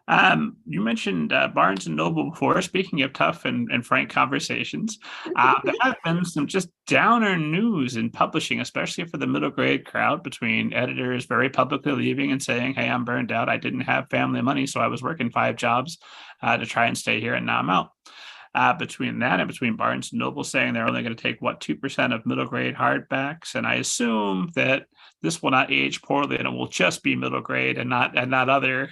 You mentioned Barnes and Noble before. Speaking of tough and frank conversations, there have been some just downer news in publishing, especially for the middle grade crowd, between editors very publicly leaving and saying, "Hey, I'm burned out. I didn't have family money, so I was working 5 jobs to try and stay here, and now I'm out." Between that and between Barnes and Noble saying they're only going to take 2% of middle grade hardbacks, and I assume that this will not age poorly and it will just be middle grade and not other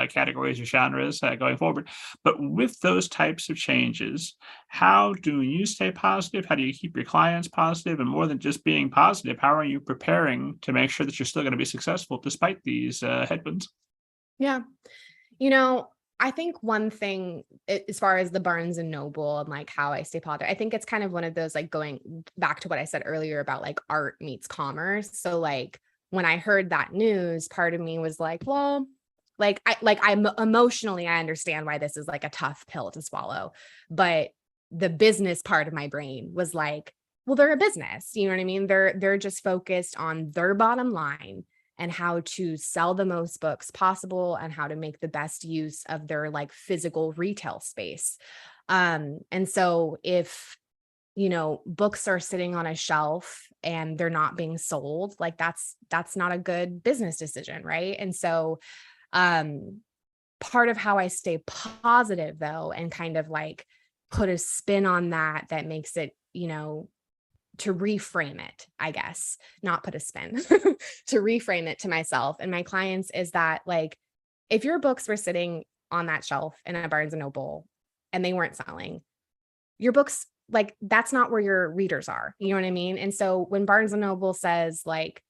categories or genres going forward. But with those types of changes, how do you stay positive? How do you keep your clients positive? And more than just being positive, how are you preparing to make sure that you're still going to be successful despite these headwinds? Yeah. I think one thing as far as the Barnes and Noble and like how I stay positive, I think it's kind of one of those like going back to what I said earlier about like art meets commerce. So like when I heard that news, part of me was like, well, I'm emotionally, I understand why this is like a tough pill to swallow, but the business part of my brain was like, well, they're a business, you know what I mean? They're just focused on their bottom line and how to sell the most books possible and how to make the best use of their like physical retail space. And so if, books are sitting on a shelf and they're not being sold, like that's not a good business decision, right? And so um part of how I stay positive though and kind of like put a spin on that makes it, to reframe it, I guess, not put a spin, to reframe it to myself and my clients is that like, if your books were sitting on that shelf in a Barnes and Noble and they weren't selling, your books, like, that's not where your readers are. You know what I mean? And so when Barnes and Noble says like,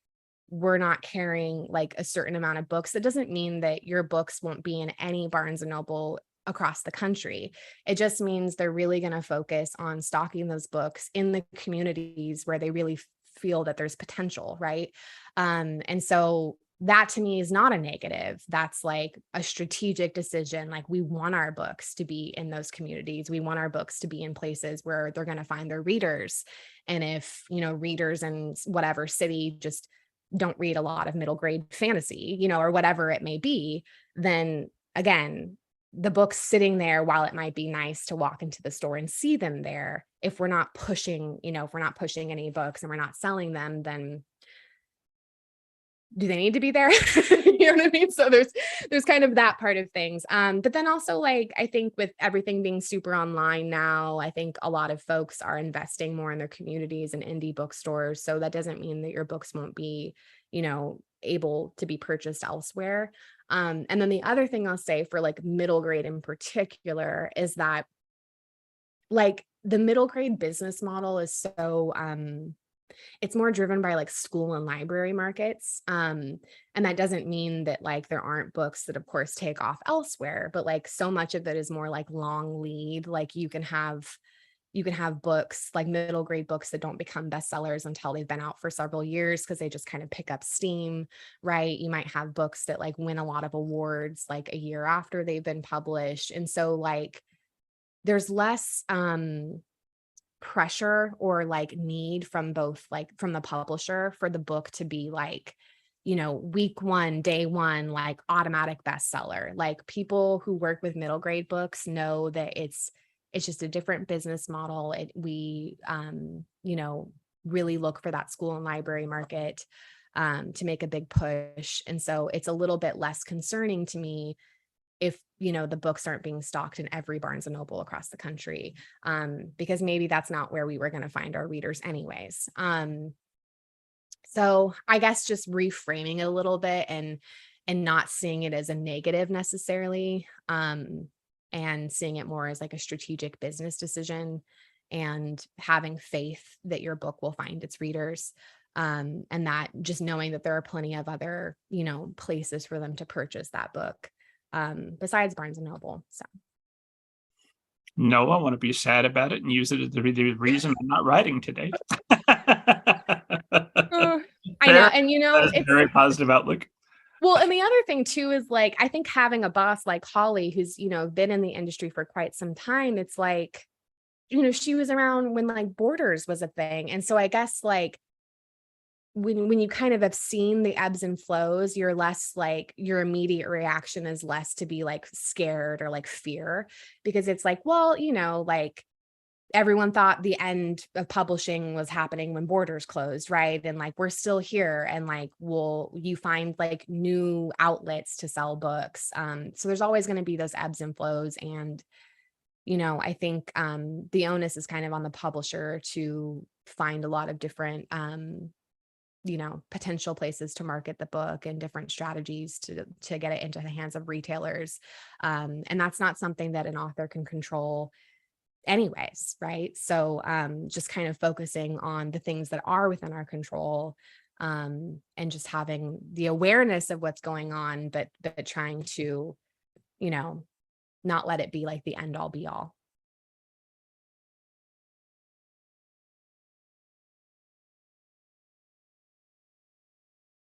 we're not carrying like a certain amount of books, that doesn't mean that your books won't be in any Barnes and Noble across the country. It just means they're really going to focus on stocking those books in the communities where they really feel that there's potential, right? And so that to me is not a negative. That's like a strategic decision. Like we want our books to be in those communities. We want our books to be in places where they're going to find their readers. And if, readers in whatever city just don't read a lot of middle grade fantasy, or whatever it may be, then again, the books sitting there, while it might be nice to walk into the store and see them there, if we're not pushing, if we're not pushing any books and we're not selling them, then do they need to be there? You know what I mean? So there's kind of that part of things. But then also like I think with everything being super online now, I think a lot of folks are investing more in their communities and indie bookstores. So that doesn't mean that your books won't be, able to be purchased elsewhere. And then the other thing I'll say for like middle grade in particular is that like the middle grade business model is so it's more driven by like school and library markets. And that doesn't mean that like there aren't books that of course take off elsewhere, but like so much of it is more like long lead. Like you can have books like middle grade books that don't become bestsellers until they've been out for several years because they just kind of pick up steam, right? You might have books that like win a lot of awards like a year after they've been published. And so like there's less pressure or like need from both like from the publisher for the book to be like, week one, day one, like automatic bestseller. Like people who work with middle grade books know that it's just a different business model. We really look for that school and library market to make a big push. And so it's a little bit less concerning to me if, the books aren't being stocked in every Barnes and Noble across the country, because maybe that's not where we were going to find our readers anyways. So I guess just reframing it a little bit and not seeing it as a negative necessarily, and seeing it more as like a strategic business decision and having faith that your book will find its readers. And that just knowing that there are plenty of other, places for them to purchase that book, besides Barnes and Noble. So No, I want to be sad about it and use it as the reason I'm not writing today. uh, I know. Fair. And That is a it's very positive outlook. well, and the other thing too is like, I think having a boss like Holly, who's, been in the industry for quite some time, it's like, she was around when like Borders was a thing. And so I guess like when you kind of have seen the ebbs and flows, you're less like, your immediate reaction is less to be like scared or like fear, because it's like, well, like everyone thought the end of publishing was happening when borders closed, right? And like we're still here, and like you find like new outlets to sell books. So there's always going to be those ebbs and flows. And I think the onus is kind of on the publisher to find a lot of different potential places to market the book and different strategies to get it into the hands of retailers. And that's not something that an author can control anyways, right? So just kind of focusing on the things that are within our control, and just having the awareness of what's going on, but trying to, not let it be like the end all be all.